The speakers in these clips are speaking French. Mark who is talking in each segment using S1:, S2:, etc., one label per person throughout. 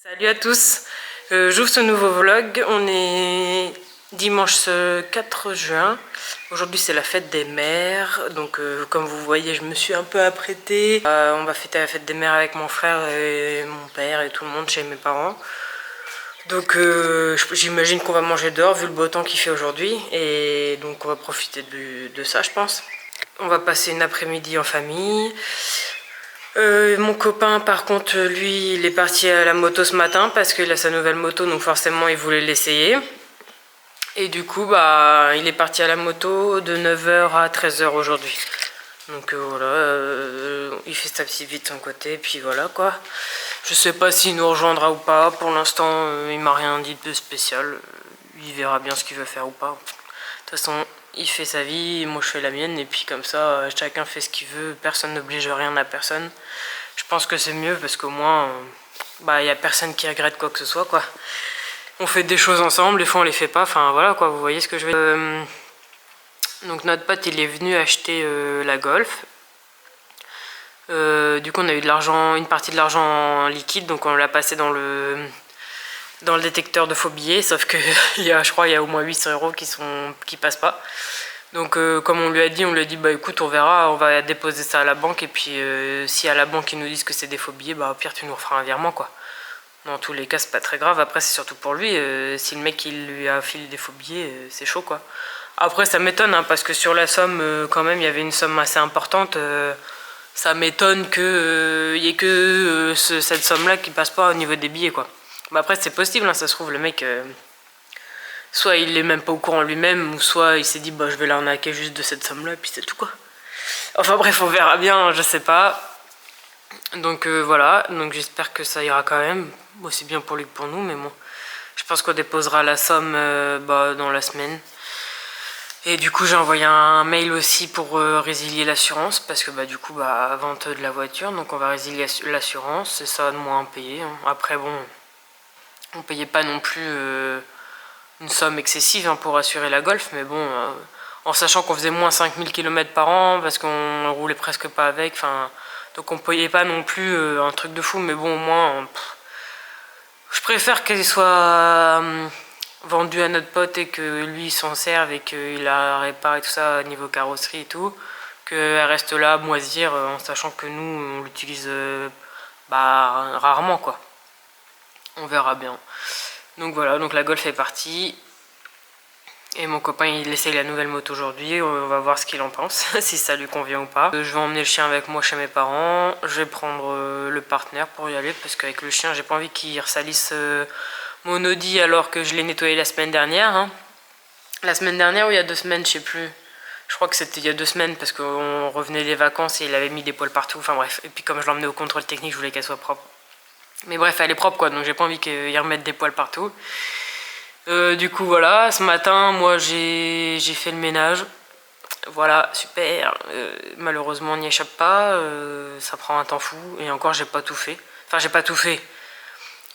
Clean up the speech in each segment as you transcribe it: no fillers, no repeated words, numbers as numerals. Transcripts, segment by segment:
S1: Salut à tous, j'ouvre ce nouveau vlog, on est dimanche 4 juin, aujourd'hui c'est la fête des mères, donc comme vous voyez je me suis un peu apprêtée. On va fêter la fête des mères avec mon frère et mon père et tout le monde chez mes parents. Donc j'imagine qu'on va manger dehors vu le beau temps qu'il fait aujourd'hui et donc on va profiter de ça je pense. On va passer une après-midi en famille. Mon copain par contre lui il est parti à la moto ce matin parce qu'il a sa nouvelle moto donc forcément il voulait l'essayer. Et du coup bah il est parti à la moto de 9 h à 13 h aujourd'hui. Donc voilà, il fait sa petite vie de son côté et puis voilà quoi. Je sais pas s'il nous rejoindra ou pas, pour l'instant il m'a rien dit de spécial. Il verra bien ce qu'il veut faire ou pas. De toute façon il fait sa vie, moi je fais la mienne et puis comme ça chacun fait ce qu'il veut, personne n'oblige rien à personne. Je pense que c'est mieux parce qu'au moins bah y a personne qui regrette quoi que ce soit quoi. On fait des choses ensemble, des fois on les fait pas, enfin voilà quoi, vous voyez ce que je veux dire. Donc notre pote il est venu acheter la Golf. Du coup on a eu de l'argent, une partie de l'argent en liquide, donc on l'a passé dans le détecteur de faux billets, sauf que je crois il y a au moins 800 € qui passent pas. Donc comme on lui a dit bah écoute on verra, on va déposer ça à la banque et puis si à la banque ils nous disent que c'est des faux billets, bah au pire tu nous referas un virement quoi. Dans tous les cas c'est pas très grave, après c'est surtout pour lui, si le mec il lui a filé des faux billets c'est chaud quoi. Après ça m'étonne hein, parce que sur la somme quand même il y avait une somme assez importante, ça m'étonne qu'il y ait que cette somme là qui passe pas au niveau des billets quoi. Bah après c'est possible hein, ça se trouve le mec soit il est même pas au courant lui-même, ou soit il s'est dit bah je vais l'arnaquer juste de cette somme là et puis c'est tout quoi. Enfin bref on verra bien, je sais pas. Donc voilà, donc j'espère que ça ira quand même, aussi bien pour lui que pour nous, mais bon. Je pense qu'on déposera la somme bah, dans la semaine. Et du coup j'ai envoyé un mail aussi pour résilier l'assurance, parce que bah du coup bah vente de la voiture, donc on va résilier l'assurance, c'est ça de moins payer. Hein. Après bon, on payait pas non plus une somme excessive hein, pour assurer la Golf, mais bon, en sachant qu'on faisait moins 5000 km par an, parce qu'on roulait presque pas avec, enfin, donc on payait pas non plus un truc de fou, mais bon, au moins, je préfère qu'elle soit vendue à notre pote et que lui s'en serve et qu'il la répare et tout ça au niveau carrosserie et tout, qu'elle reste là à moisir en sachant que nous, on l'utilise bah, rarement quoi. On verra bien. Donc voilà, donc la Golf est partie. Et mon copain il essaye la nouvelle moto aujourd'hui, on va voir ce qu'il en pense, si ça lui convient ou pas. Je vais emmener le chien avec moi chez mes parents, je vais prendre le partenaire pour y aller parce qu'avec le chien j'ai pas envie qu'il ressalisse mon Audi alors que je l'ai nettoyé la semaine dernière. Hein. La semaine dernière ou il y a 2 semaines, je sais plus. Je crois que c'était il y a 2 semaines parce qu'on revenait des vacances et il avait mis des poils partout, enfin bref. Et puis comme je l'emmenais au contrôle technique, je voulais qu'elle soit propre. Mais bref, elle est propre quoi, donc j'ai pas envie qu'il remette des poils partout. Du coup voilà, ce matin moi j'ai fait le ménage. Voilà, super. Malheureusement on n'y échappe pas, ça prend un temps fou et encore j'ai pas tout fait. Enfin j'ai pas tout fait.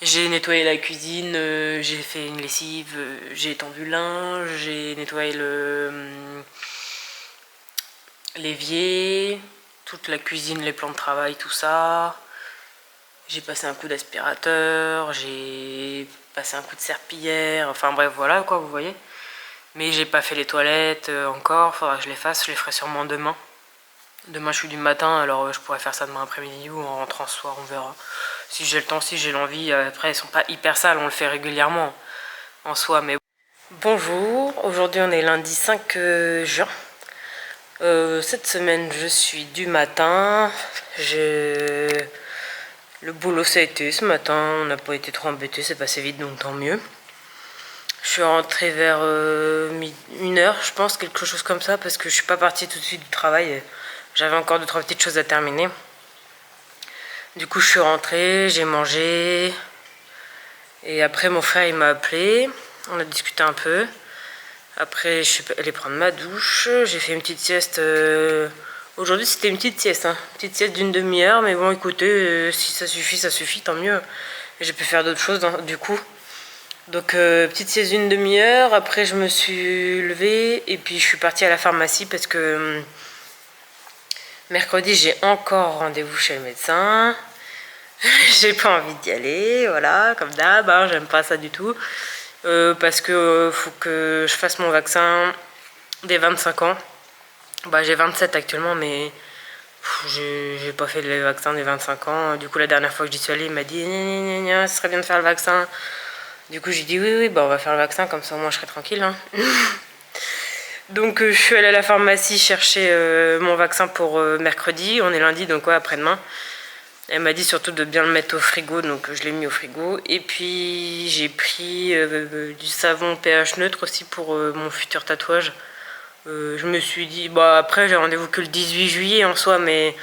S1: J'ai nettoyé la cuisine, j'ai fait une lessive, j'ai étendu le linge, j'ai nettoyé l'évier, toute la cuisine, les plans de travail, tout ça. J'ai passé un coup d'aspirateur, j'ai passé un coup de serpillière, enfin bref voilà quoi vous voyez. Mais j'ai pas fait les toilettes encore, faudra que je les fasse, je les ferai sûrement demain. Demain je suis du matin alors je pourrais faire ça demain après-midi ou en rentrant ce soir, on verra. Si j'ai le temps, si j'ai l'envie, après elles sont pas hyper sales, on le fait régulièrement en soi. Mais bonjour, aujourd'hui on est lundi 5 juin. Cette semaine je suis du matin, le boulot ça a été ce matin, on n'a pas été trop embêtés, c'est passé vite donc tant mieux. Je suis rentrée vers 1 h, je pense, quelque chose comme ça, parce que je suis pas partie tout de suite du travail. J'avais encore 2-3 petites choses à terminer. Du coup, je suis rentrée, j'ai mangé. Et après, mon frère, il m'a appelé. On a discuté un peu. Après, je suis allée prendre ma douche. J'ai fait une petite sieste. Aujourd'hui, c'était une petite sieste. Hein. Une petite sieste d'une demi-heure. Mais bon, écoutez, si ça suffit, tant mieux. J'ai pu faire d'autres choses, du coup. Donc petite sieste d'une demi-heure, après je me suis levée et puis je suis partie à la pharmacie parce que mercredi j'ai encore rendez-vous chez le médecin. J'ai pas envie d'y aller, voilà, comme d'hab, hein, j'aime pas ça du tout. Parce que faut que je fasse mon vaccin dès 25 ans. Bah, j'ai 27 actuellement, mais j'ai pas fait le vaccin des 25 ans. Du coup, la dernière fois que j'y suis allée, il m'a dit gna, gna, gna, ce serait bien de faire le vaccin. Du coup, j'ai dit oui, oui, bah on va faire le vaccin, comme ça au moins je serai tranquille. Hein. Donc, je suis allée à la pharmacie chercher mon vaccin pour mercredi. On est lundi, donc ouais, après-demain. Elle m'a dit surtout de bien le mettre au frigo, donc je l'ai mis au frigo. Et puis j'ai pris du savon pH neutre aussi pour mon futur tatouage. Je me suis dit, bah après j'ai rendez-vous que le 18 juillet en soi, mais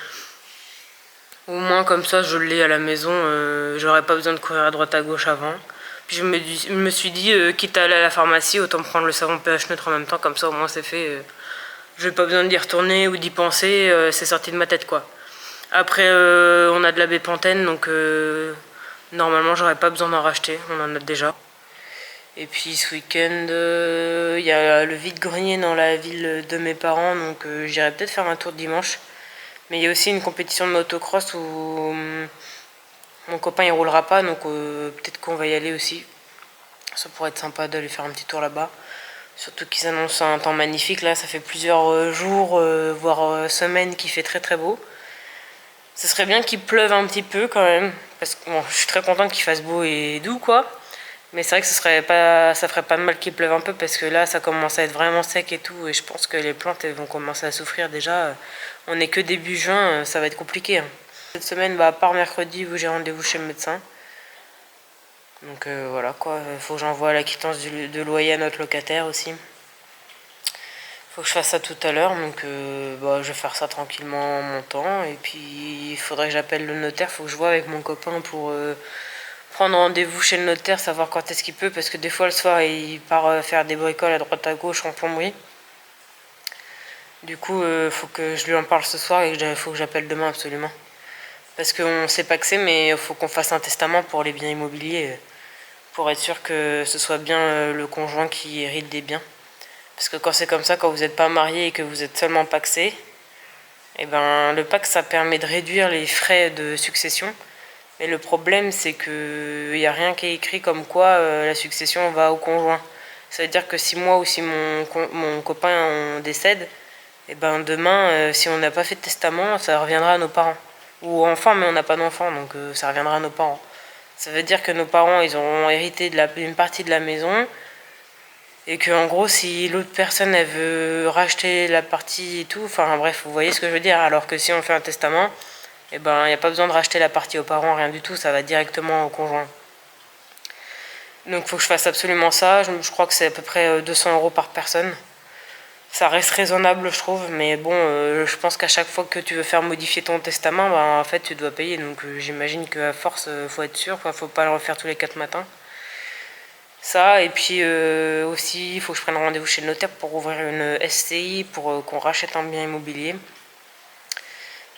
S1: au moins comme ça je l'ai à la maison, j'aurais pas besoin de courir à droite à gauche avant. Puis je me suis dit, quitte à aller à la pharmacie, autant prendre le savon pH neutre en même temps, comme ça au moins c'est fait. J'ai pas besoin d'y retourner ou d'y penser, c'est sorti de ma tête quoi. Après, on a de la bépantène, donc normalement, j'aurais pas besoin d'en racheter. On en a déjà. Et puis ce week-end, il y a le vide-grenier dans la ville de mes parents, donc j'irai peut-être faire un tour dimanche. Mais il y a aussi une compétition de motocross où mon copain il roulera pas, donc peut-être qu'on va y aller aussi. Ça pourrait être sympa d'aller faire un petit tour là-bas. Surtout qu'ils annoncent un temps magnifique. Là, ça fait plusieurs jours, voire semaines, qu'il fait très très beau. Ce serait bien qu'il pleuve un petit peu quand même, parce que bon, je suis très contente qu'il fasse beau et doux quoi. Mais c'est vrai que ça ferait pas de mal qu'il pleuve un peu parce que là ça commence à être vraiment sec et tout et je pense que les plantes elles vont commencer à souffrir déjà. On est que début juin, ça va être compliqué. Hein. Cette semaine, bah, à part mercredi où j'ai rendez-vous chez le médecin. Donc voilà quoi, faut que j'envoie la quittance de loyer à notre locataire aussi. Faut que je fasse ça tout à l'heure, donc bah, je vais faire ça tranquillement en montant. Et puis il faudrait que j'appelle le notaire, faut que je vois avec mon copain pour prendre rendez-vous chez le notaire, savoir quand est-ce qu'il peut, parce que des fois le soir il part faire des bricoles à droite à gauche en plomberie. Du coup, faut que je lui en parle ce soir et il faut que j'appelle demain absolument. Parce qu'on sait pas que c'est, mais il faut qu'on fasse un testament pour les biens immobiliers, pour être sûr que ce soit bien le conjoint qui hérite des biens. Parce que quand c'est comme ça, quand vous n'êtes pas marié et que vous êtes seulement pacsé, et ben, le pacte ça permet de réduire les frais de succession. Mais le problème c'est qu'il n'y a rien qui est écrit comme quoi la succession va au conjoint. Ça veut dire que si moi ou si mon copain on décède, et ben demain, si on n'a pas fait de testament, ça reviendra à nos parents. Ou enfants, mais on n'a pas d'enfants, donc ça reviendra à nos parents. Ça veut dire que nos parents ils auront hérité d'une partie de la maison. Et que en gros si l'autre personne elle veut racheter la partie et tout, enfin bref vous voyez ce que je veux dire, alors que si on fait un testament, et ben il n'y a pas besoin de racheter la partie aux parents, rien du tout, ça va directement au conjoint. Donc il faut que je fasse absolument ça, je crois que c'est à peu près 200 € par personne. Ça reste raisonnable je trouve, mais bon je pense qu'à chaque fois que tu veux faire modifier ton testament, ben, en fait tu dois payer, donc j'imagine qu'à force faut être sûr, faut pas le refaire tous les 4 matins. Ça, et puis aussi, il faut que je prenne rendez-vous chez le notaire pour ouvrir une SCI, pour qu'on rachète un bien immobilier.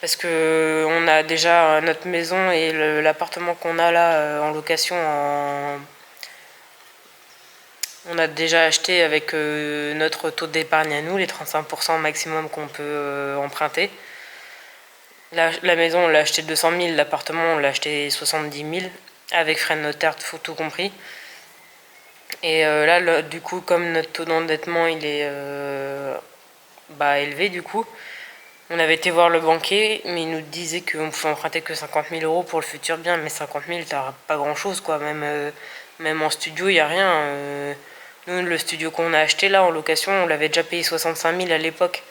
S1: Parce que on a déjà notre maison et l'appartement qu'on a là en location, on a déjà acheté avec notre taux d'épargne à nous, les 35% maximum qu'on peut emprunter. La maison, on l'a acheté 200 000, l'appartement, on l'a acheté 70 000, avec frais de notaire, tout compris. Et là, du coup, comme notre taux d'endettement il est élevé, du coup, on avait été voir le banquier, mais il nous disait qu'on pouvait emprunter que 50 000 € pour le futur bien. Mais 50 000, t'as pas grand chose, quoi. Même en studio, il n'y a rien. Nous, le studio qu'on a acheté là en location, on l'avait déjà payé 65 000 à l'époque.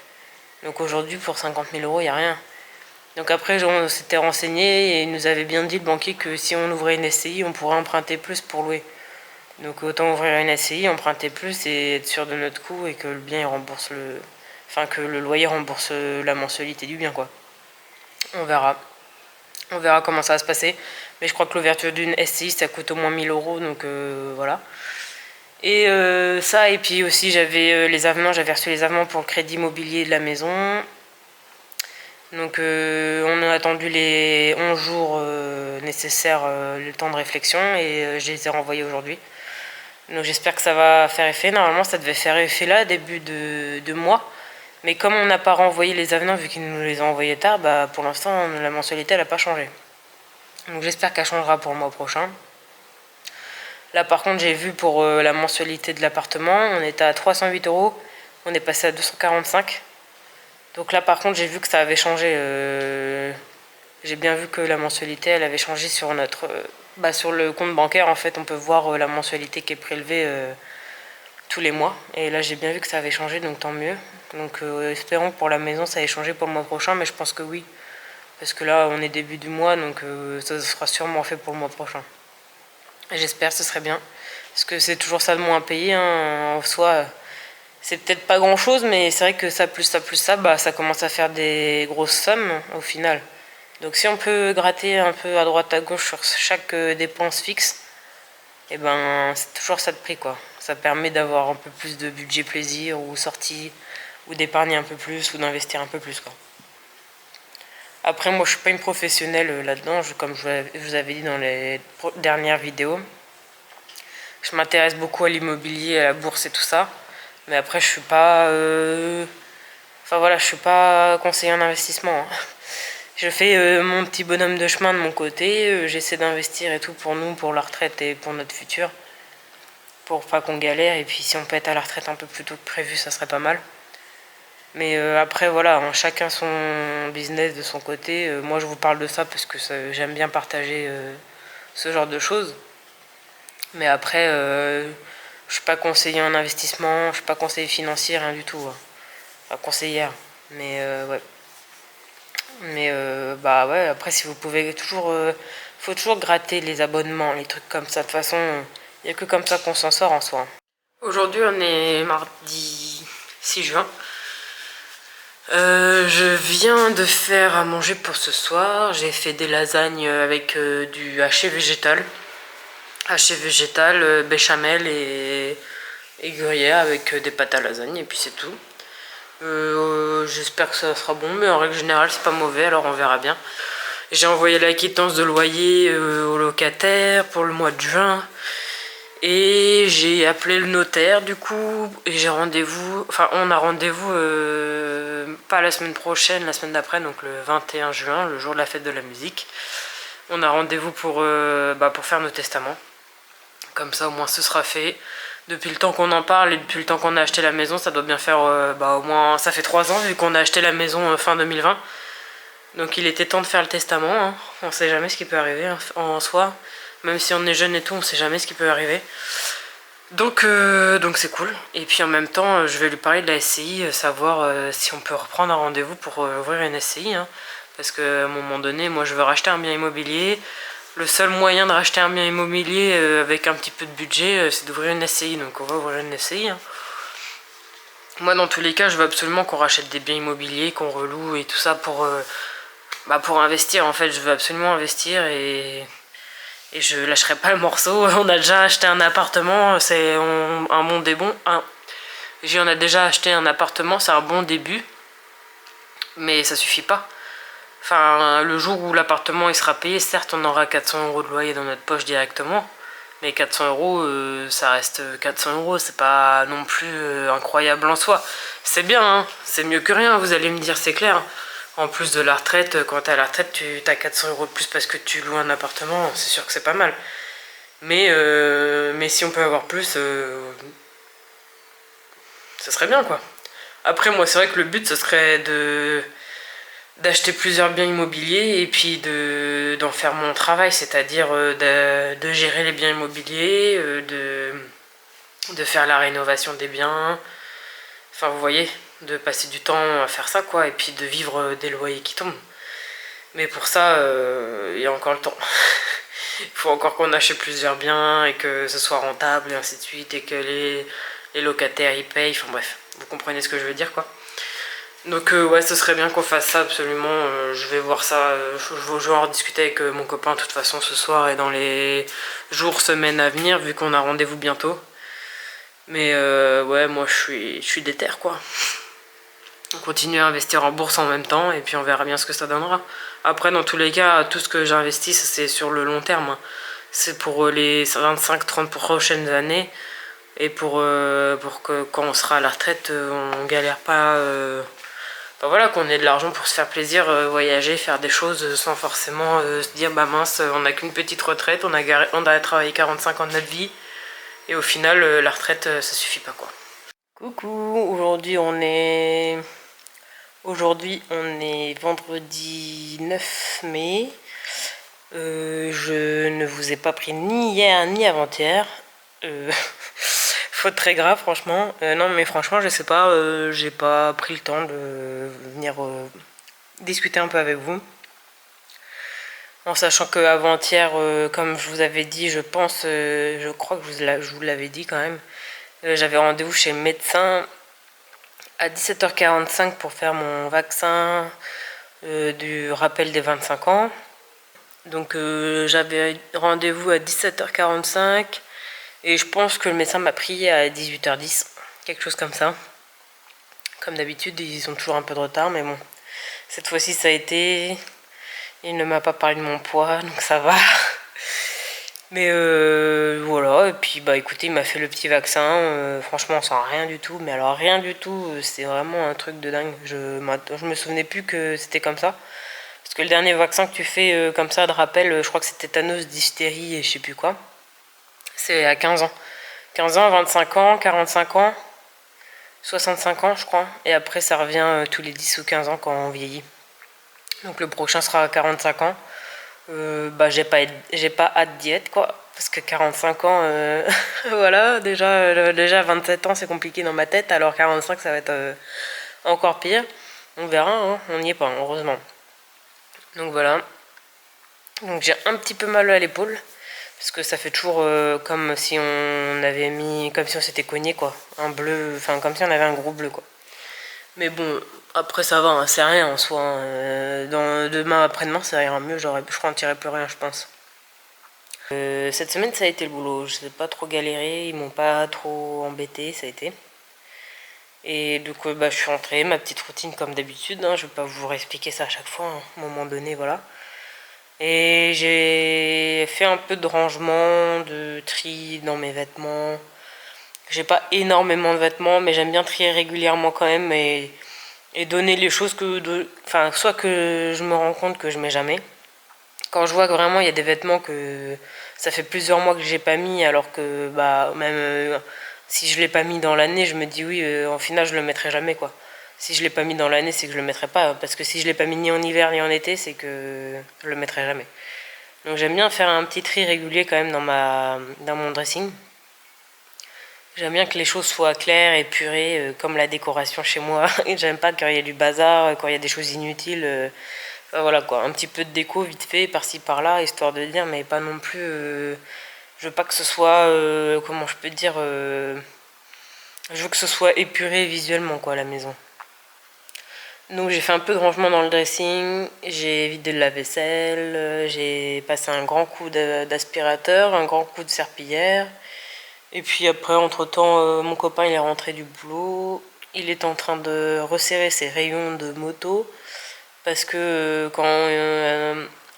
S1: Donc aujourd'hui, pour 50 000 €, il n'y a rien. Donc après, on s'était renseigné et il nous avait bien dit, le banquier, que si on ouvrait une SCI, on pourrait emprunter plus pour louer. Donc autant ouvrir une SCI, emprunter plus et être sûr de notre coût et que le bien il rembourse enfin que le loyer rembourse la mensualité du bien quoi. On verra. On verra comment ça va se passer. Mais je crois que l'ouverture d'une SCI ça coûte au moins 1000 € donc voilà. Et ça et puis aussi j'avais j'avais reçu les avenants pour le crédit immobilier de la maison. Donc on a attendu les 11 jours nécessaires, le temps de réflexion et je les ai renvoyés aujourd'hui. Donc j'espère que ça va faire effet. Normalement ça devait faire effet là, début de mois. Mais comme on n'a pas renvoyé les avenants vu qu'ils nous les ont envoyés tard, bah pour l'instant la mensualité elle n'a pas changé. Donc j'espère qu'elle changera pour le mois prochain. Là par contre j'ai vu pour la mensualité de l'appartement, on était à 308 €, on est passé à 245. Donc là par contre j'ai vu que ça avait changé. J'ai bien vu que la mensualité elle avait changé sur notre sur le compte bancaire. En fait on peut voir la mensualité qui est prélevée tous les mois. Et là j'ai bien vu que ça avait changé, donc tant mieux. Donc espérons que pour la maison ça ait changé pour le mois prochain, mais je pense que oui. Parce que là on est début du mois, donc ça sera sûrement fait pour le mois prochain. J'espère, ce serait bien. Parce que c'est toujours ça de moins à payer. Hein. En soi, c'est peut-être pas grand chose, mais c'est vrai que ça plus ça plus ça, ça commence à faire des grosses sommes au final. Donc si on peut gratter un peu à droite à gauche sur chaque dépense fixe, et c'est toujours ça de prix quoi. Ça permet d'avoir un peu plus de budget plaisir ou sortie, ou d'épargner un peu plus, ou d'investir un peu plus quoi. Après moi je suis pas une professionnelle là-dedans, comme je vous avais dit dans les dernières vidéos. Je m'intéresse beaucoup à l'immobilier, à la bourse et tout ça. Mais après je suis pas... Enfin voilà, je suis pas conseiller en investissement. Hein. Je fais mon petit bonhomme de chemin de mon côté, j'essaie d'investir et tout pour nous, pour la retraite et pour notre futur. Pour pas qu'on galère, et puis si on peut être à la retraite un peu plus tôt que prévu, ça serait pas mal. Mais après voilà, hein, chacun son business de son côté. Moi je vous parle de ça parce que j'aime bien partager ce genre de choses. Mais après, je suis pas conseiller en investissement, je suis pas conseiller financier, rien du tout. Hein. Enfin, conseillère. Mais ouais. Mais ouais, après si vous pouvez toujours... faut toujours gratter les abonnements, les trucs comme ça. De toute façon, il n'y a que comme ça qu'on s'en sort en soi. Aujourd'hui on est mardi 6 juin. Je viens de faire à manger pour ce soir. J'ai fait des lasagnes avec du haché végétal. Haché végétal, béchamel et gruyère avec des pâtes à lasagne, et puis c'est tout. J'espère que ça sera bon, mais en règle générale c'est pas mauvais, alors on verra bien. J'ai envoyé la quittance de loyer au locataire pour le mois de juin. Et j'ai appelé le notaire du coup, et j'ai rendez-vous, enfin on a rendez-vous pas la semaine prochaine, la semaine d'après, donc le 21 juin, le jour de la fête de la musique. On a rendez-vous pour faire nos testaments. Comme ça au moins ce sera fait. Depuis le temps qu'on en parle et depuis le temps qu'on a acheté la maison, ça doit bien faire au moins, ça fait 3 ans vu qu'on a acheté la maison fin 2020. Donc il était temps de faire le testament, hein. On sait jamais ce qui peut arriver hein, en soi. Même si on est jeune et tout, on sait jamais ce qui peut arriver. Donc c'est cool. Et puis en même temps, je vais lui parler de la SCI, savoir si on peut reprendre un rendez-vous pour ouvrir une SCI. Hein. Parce qu'à un moment donné, moi je veux racheter un bien immobilier. Le seul moyen de racheter un bien immobilier avec un petit peu de budget, c'est d'ouvrir une SCI. Donc on va ouvrir une SCI. Hein. Moi dans tous les cas, je veux absolument qu'on rachète des biens immobiliers, qu'on reloue et tout ça pour investir. En fait, je veux absolument investir et je lâcherai pas le morceau. On a déjà acheté un appartement, c'est un bon début. On a déjà acheté un appartement, c'est un bon début. Mais ça suffit pas. Enfin, le jour où l'appartement il sera payé, certes on aura 400 € de loyer dans notre poche directement. Mais 400 €, ça reste 400 €, c'est pas non plus incroyable en soi. C'est bien, hein, c'est mieux que rien, vous allez me dire, c'est clair. En plus de la retraite, quand t'es à la retraite, tu as 400 € de plus parce que tu loues un appartement, c'est sûr que c'est pas mal. Mais si on peut avoir plus, ça serait bien quoi. Après moi c'est vrai que le but ce serait d'acheter plusieurs biens immobiliers et puis d'en faire mon travail, c'est-à-dire de gérer les biens immobiliers, de faire la rénovation des biens. Enfin vous voyez, de passer du temps à faire ça quoi, et puis de vivre des loyers qui tombent. Mais pour ça, il y a encore le temps. Il faut encore qu'on achète plusieurs biens et que ce soit rentable et ainsi de suite, et que les locataires y payent, enfin bref, vous comprenez ce que je veux dire quoi. Donc ouais, ce serait bien qu'on fasse ça absolument. Je vais voir ça, je vais en discuter avec mon copain de toute façon ce soir et dans les jours, semaines à venir, vu qu'on a rendez-vous bientôt. Mais ouais, moi je suis déter quoi. On continue à investir en bourse en même temps et puis on verra bien ce que ça donnera. Après dans tous les cas, tout ce que j'investis c'est sur le long terme. Hein. C'est pour les 25-30 prochaines années. Et pour que quand on sera à la retraite, on galère pas bah voilà, qu'on ait de l'argent pour se faire plaisir, voyager, faire des choses sans forcément se dire bah mince, on n'a qu'une petite retraite, on a travaillé 45 ans de notre vie et au final la retraite ça suffit pas quoi. Coucou, aujourd'hui on est vendredi 9 mai. Je ne vous ai pas pris ni hier ni avant-hier. Faute très grave franchement. Non mais franchement je sais pas, j'ai pas pris le temps de venir discuter un peu avec vous. En sachant que avant-hier, comme je vous avais dit, je pense, je crois que je vous l'avais dit quand même, j'avais rendez-vous chez le médecin à 17h45 pour faire mon vaccin du rappel des 25 ans. Donc j'avais rendez-vous à 17h45 et je pense que le médecin m'a pris à 18h10, quelque chose comme ça. Comme d'habitude, ils ont toujours un peu de retard, mais bon, cette fois-ci ça a été. Il ne m'a pas parlé de mon poids, donc ça va. Mais voilà, et puis bah écoutez, il m'a fait le petit vaccin. Franchement, on sent rien du tout, mais alors rien du tout, c'est vraiment un truc de dingue. Je me souvenais plus que c'était comme ça. Parce que le dernier vaccin que tu fais comme ça de rappel, je crois que c'est tétanos, diphtérie et je sais plus quoi. C'est à 15 ans. 15 ans, 25 ans, 45 ans, 65 ans je crois. Et après ça revient tous les 10 ou 15 ans quand on vieillit. Donc le prochain sera à 45 ans. Bah j'ai pas hâte d'y être quoi. Parce que 45 ans, voilà, déjà 27 ans c'est compliqué dans ma tête. Alors 45 ça va être encore pire. On verra, hein, on n'y est pas, heureusement. Donc voilà. Donc j'ai un petit peu mal à l'épaule. Parce que ça fait toujours comme si on avait mis. Comme si on s'était cogné quoi. Un bleu. Enfin comme si on avait un gros bleu quoi. Mais bon, après ça va, hein, c'est rien en soi. Hein. Demain après-demain ça ira mieux, je crois en tirer plus rien je pense. Cette semaine ça a été le boulot, je n'ai pas trop galéré, ils m'ont pas trop embêté, ça a été. Et du coup bah, je suis rentrée, ma petite routine comme d'habitude, hein, je vais pas vous réexpliquer ça à chaque fois, hein, à un moment donné, voilà. Et j'ai fait un peu de rangement, de tri dans mes vêtements. J'ai pas énormément de vêtements, mais j'aime bien trier régulièrement quand même et donner les choses enfin, soit que je me rends compte que je mets jamais. Quand je vois que vraiment il y a des vêtements que ça fait plusieurs mois que j'ai pas mis, alors que bah même si je l'ai pas mis dans l'année, je me dis oui, en final je le mettrai jamais quoi. Si je l'ai pas mis dans l'année, c'est que je le mettrai pas, parce que si je l'ai pas mis ni en hiver ni en été, c'est que je le mettrai jamais. Donc j'aime bien faire un petit tri régulier quand même dans mon dressing. J'aime bien que les choses soient claires, épurées, comme la décoration chez moi. J'aime pas quand il y a du bazar, quand il y a des choses inutiles. Voilà quoi, un petit peu de déco vite fait, par-ci par-là, histoire de dire, mais pas non plus. Je veux pas que ce soit. Comment je peux dire. Je veux que ce soit épuré visuellement quoi, la maison. Donc j'ai fait un peu de rangement dans le dressing, j'ai vidé le lave-vaisselle, j'ai passé un grand coup d'aspirateur, un grand coup de serpillière. Et puis après, entre-temps, mon copain il est rentré du boulot. Il est en train de resserrer ses rayons de moto. Parce que quand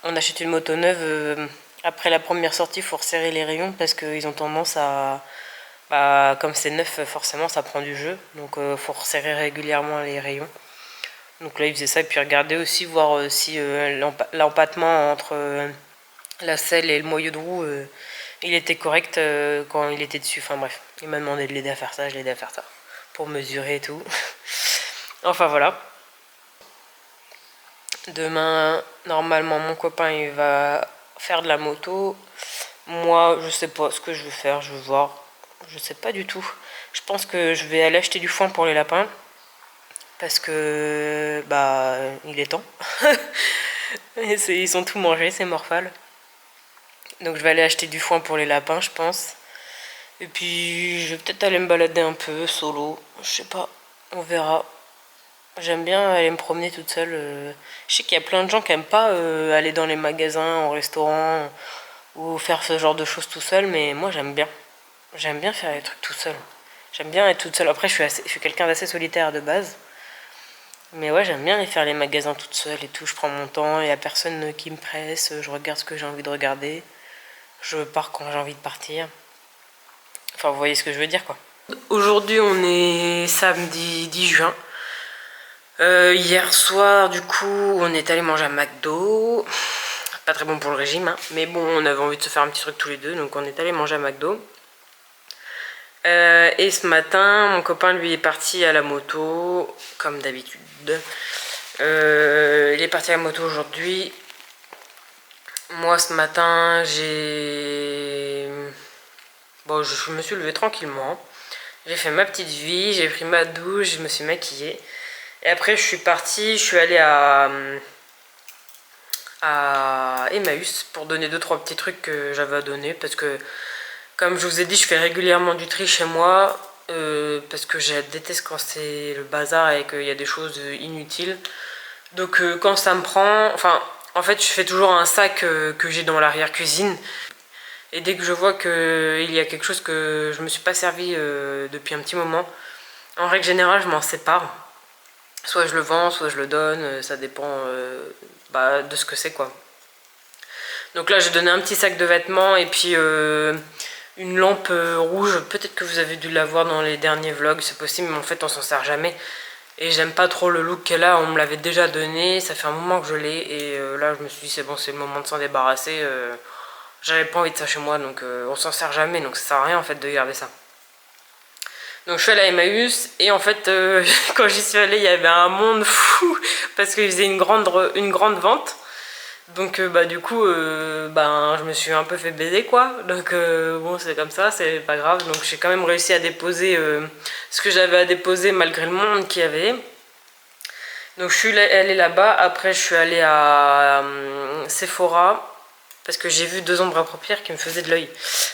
S1: on achète une moto neuve, après la première sortie, il faut resserrer les rayons. Parce qu'ils ont tendance à... Bah, comme c'est neuf, forcément ça prend du jeu. Donc il faut resserrer régulièrement les rayons. Donc là il faisait ça. Et puis regarder aussi, voir si l'empattement entre la selle et le moyeu de roue... il était correct quand il était dessus. Enfin bref, il m'a demandé de l'aider à faire ça, je l'ai aidé à faire ça. Pour mesurer et tout. Enfin voilà. Demain, normalement, mon copain il va faire de la moto. Moi, je sais pas ce que je vais faire, je vais voir. Je sais pas du tout. Je pense que je vais aller acheter du foin pour les lapins. Parce que, bah, il est temps. Ils ont tout mangé, c'est morphal. Donc je vais aller acheter du foin pour les lapins, je pense. Et puis je vais peut-être aller me balader un peu solo. Je sais pas, on verra. J'aime bien aller me promener toute seule. Je sais qu'il y a plein de gens qui aiment pas aller dans les magasins, au restaurant ou faire ce genre de choses tout seul, mais moi j'aime bien. J'aime bien faire les trucs tout seul. J'aime bien être toute seule. Après je suis quelqu'un d'assez solitaire de base. Mais ouais, j'aime bien aller faire les magasins toute seule et tout. Je prends mon temps, il n'y a personne qui me presse. Je regarde ce que j'ai envie de regarder. Je pars quand j'ai envie de partir. Enfin, vous voyez ce que je veux dire, quoi. Aujourd'hui, on est samedi 10 juin. Hier soir, du coup, on est allé manger à McDo. Pas très bon pour le régime, hein. Mais bon, on avait envie de se faire un petit truc tous les deux, donc on est allé manger à McDo. Et ce matin, mon copain, lui, est parti à la moto, comme d'habitude. Il est parti à la moto aujourd'hui. Moi, ce matin, Bon, je me suis levée tranquillement. J'ai fait ma petite vie, j'ai pris ma douche, je me suis maquillée. Et après, je suis partie, je suis allée à Emmaüs pour donner 2-3 petits trucs que j'avais à donner. Parce que, comme je vous ai dit, je fais régulièrement du tri chez moi. Parce que je déteste quand c'est le bazar et qu'il y a des choses inutiles. Donc, quand ça me prend... Enfin, en fait, je fais toujours un sac que j'ai dans l'arrière-cuisine. Et dès que je vois qu'il y a quelque chose que je me suis pas servi depuis un petit moment, en règle générale, je m'en sépare. Soit je le vends, soit je le donne, ça dépend de ce que c'est quoi. Donc là, j'ai donné un petit sac de vêtements et puis une lampe rouge. Peut-être que vous avez dû la voir dans les derniers vlogs, c'est possible, mais en fait, on s'en sert jamais. Et j'aime pas trop le look qu'elle a, on me l'avait déjà donné, ça fait un moment que je l'ai. Et là, je me suis dit, c'est bon, c'est le moment de s'en débarrasser. J'avais pas envie de ça chez moi, donc on s'en sert jamais, donc ça sert à rien en fait de garder ça. Donc je suis allée à Emmaüs et en fait quand j'y suis allée il y avait un monde fou parce qu'ils faisaient une grande vente. Donc du coup je me suis un peu fait baiser quoi. Donc bon c'est comme ça, c'est pas grave. Donc j'ai quand même réussi à déposer ce que j'avais à déposer malgré le monde qu'il y avait. Donc je suis allée là-bas, après je suis allée à Sephora. Parce que j'ai vu 2 ombres à paupières qui me faisaient de l'œil.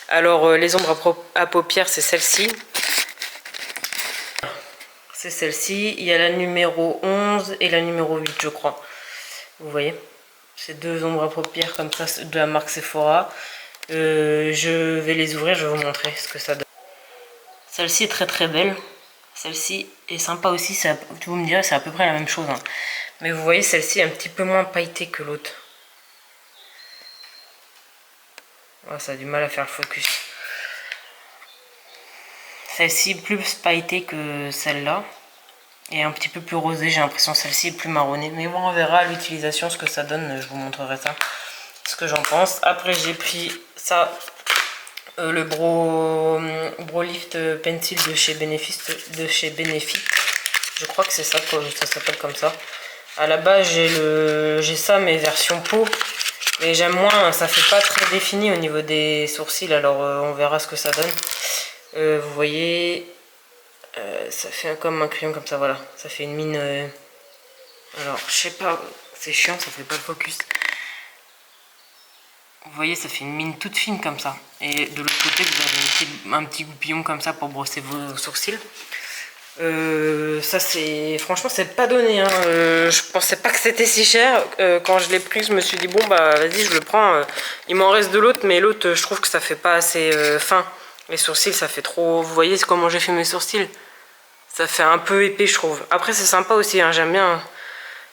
S1: Alors les ombres à paupières c'est celle-ci. C'est celle-ci. Il y a la numéro 11 et la numéro 8 je crois. Vous voyez. C'est 2 ombres à paupières comme ça de la marque Sephora. Je vais les ouvrir, je vais vous montrer ce que ça donne. Celle-ci est très très belle. Celle-ci est sympa aussi. Vous me direz c'est à peu près la même chose. Hein. Mais vous voyez celle-ci est un petit peu moins pailletée que l'autre. Oh, ça a du mal à faire le focus. Celle-ci est plus pailletée que celle-là. Et un petit peu plus rosée, j'ai l'impression celle-ci est plus marronnée. Mais bon, on verra à l'utilisation ce que ça donne, je vous montrerai ça. Ce que j'en pense. Après j'ai pris ça, le Brow Lift Pencil de chez Benefit. Je crois que c'est ça, ça s'appelle comme ça. À la base j'ai ça mais version peau. Mais j'aime moins, ça fait pas très défini au niveau des sourcils, alors on verra ce que ça donne. Vous voyez, ça fait comme un crayon comme ça, voilà. Ça fait une mine... Alors, je sais pas, c'est chiant, ça fait pas le focus. Vous voyez, ça fait une mine toute fine comme ça. Et de l'autre côté, vous avez un petit goupillon comme ça pour brosser vos sourcils. Ça c'est franchement c'est pas donné hein. Je pensais pas que c'était si cher. Quand je l'ai pris je me suis dit bon bah vas-y je le prends. Il m'en reste de l'autre mais l'autre je trouve que ça fait pas assez fin. Les sourcils ça fait trop. Vous voyez comment j'ai fait mes sourcils, ça fait un peu épais je trouve. Après c'est sympa aussi hein, j'aime bien.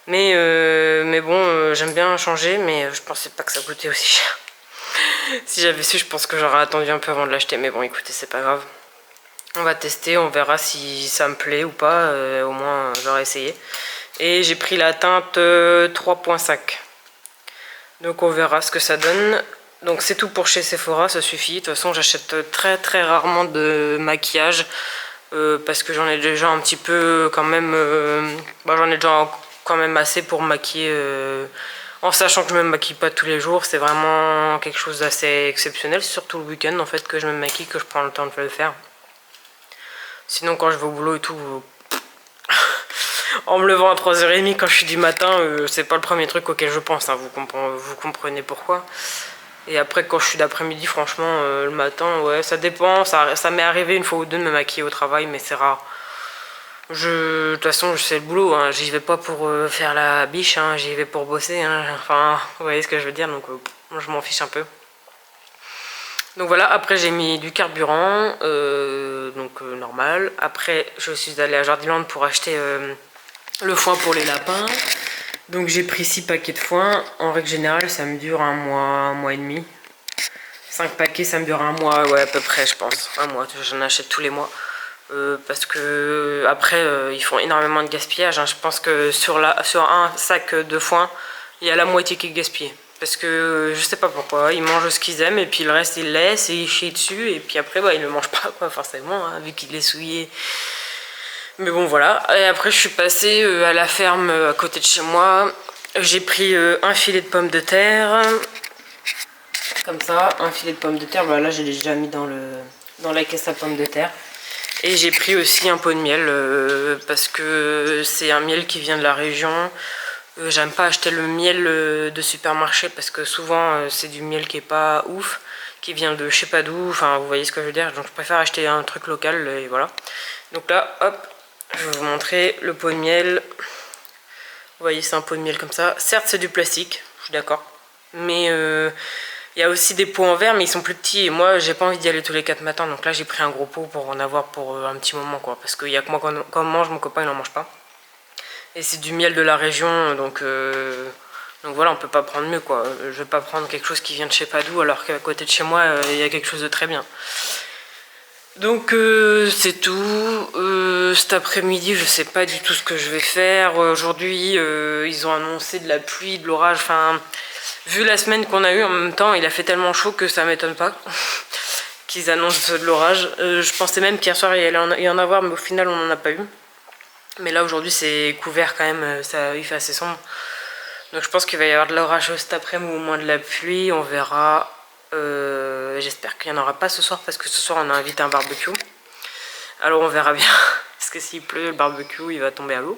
S1: Mais bon j'aime bien changer mais je pensais pas que ça coûtait aussi cher. Si j'avais su je pense que j'aurais attendu un peu avant de l'acheter mais bon écoutez c'est pas grave. On va tester, on verra si ça me plaît ou pas, au moins j'aurai essayé. Et j'ai pris la teinte 3.5. Donc on verra ce que ça donne. Donc c'est tout pour chez Sephora, ça suffit. De toute façon j'achète très très rarement de maquillage. Parce que j'en ai déjà un petit peu quand même... j'en ai déjà quand même assez pour maquiller... en sachant que je ne me maquille pas tous les jours, c'est vraiment quelque chose d'assez exceptionnel. C'est surtout le week-end en fait que je me maquille, que je prends le temps de le faire. Sinon quand je vais au boulot et tout, en me levant à 3h30 quand je suis du matin, c'est pas le premier truc auquel je pense, hein, vous comprenez pourquoi. Et après quand je suis d'après-midi, franchement, le matin, ouais, ça dépend, ça m'est arrivé une fois ou deux de me maquiller au travail, mais c'est rare. De toute façon, je sais le boulot, hein, j'y vais pas pour faire la biche, hein, j'y vais pour bosser, hein, enfin, vous voyez ce que je veux dire, donc je m'en fiche un peu. Donc voilà, après j'ai mis du carburant, normal. Après je suis allée à Jardiland pour acheter le foin pour les lapins. Donc j'ai pris 6 paquets de foin. En règle générale ça me dure un mois et demi. 5 paquets ça me dure un mois, ouais à peu près je pense. Un mois, j'en achète tous les mois. parce que après ils font énormément de gaspillage, hein. Je pense que sur un sac de foin, il y a la moitié qui est gaspillée. Parce que je sais pas pourquoi, ils mangent ce qu'ils aiment et puis le reste ils laissent et ils chient dessus et puis après bah, ils le mangent pas quoi, forcément, hein, vu qu'il est souillé. Mais bon voilà, et après je suis passée à la ferme à côté de chez moi. J'ai pris un filet de pommes de terre, comme ça, un filet de pommes de terre, voilà, je l'ai déjà mis dans la caisse à pommes de terre. Et j'ai pris aussi un pot de miel parce que c'est un miel qui vient de la région. J'aime pas acheter le miel de supermarché parce que souvent c'est du miel qui est pas ouf, qui vient de je sais pas d'où, enfin vous voyez ce que je veux dire, donc je préfère acheter un truc local et voilà. Donc là, hop, je vais vous montrer le pot de miel. Vous voyez, c'est un pot de miel comme ça. Certes, c'est du plastique, je suis d'accord, mais il y a aussi des pots en verre, mais ils sont plus petits et moi j'ai pas envie d'y aller tous les 4 matins, donc là j'ai pris un gros pot pour en avoir pour un petit moment quoi, parce qu'il y a que moi quand on mange, mon copain il en mange pas. Et c'est du miel de la région, donc voilà, on peut pas prendre mieux quoi. Je vais pas prendre quelque chose qui vient de je sais pas d'où alors qu'à côté de chez moi il y a quelque chose de très bien. Donc c'est tout. Cet après-midi je sais pas du tout ce que je vais faire. Aujourd'hui ils ont annoncé de la pluie, de l'orage, enfin vu la semaine qu'on a eue en même temps il a fait tellement chaud que ça m'étonne pas qu'ils annoncent de l'orage. Je pensais même qu'hier soir il allait y en avoir mais au final on n'en a pas eu. Mais là aujourd'hui c'est couvert quand même, il fait assez sombre. Donc je pense qu'il va y avoir de l'orage cet après-midi ou au moins de la pluie, on verra. J'espère qu'il n'y en aura pas ce soir parce que ce soir on a invité un barbecue. Alors on verra bien. Parce que s'il pleut, le barbecue il va tomber à l'eau.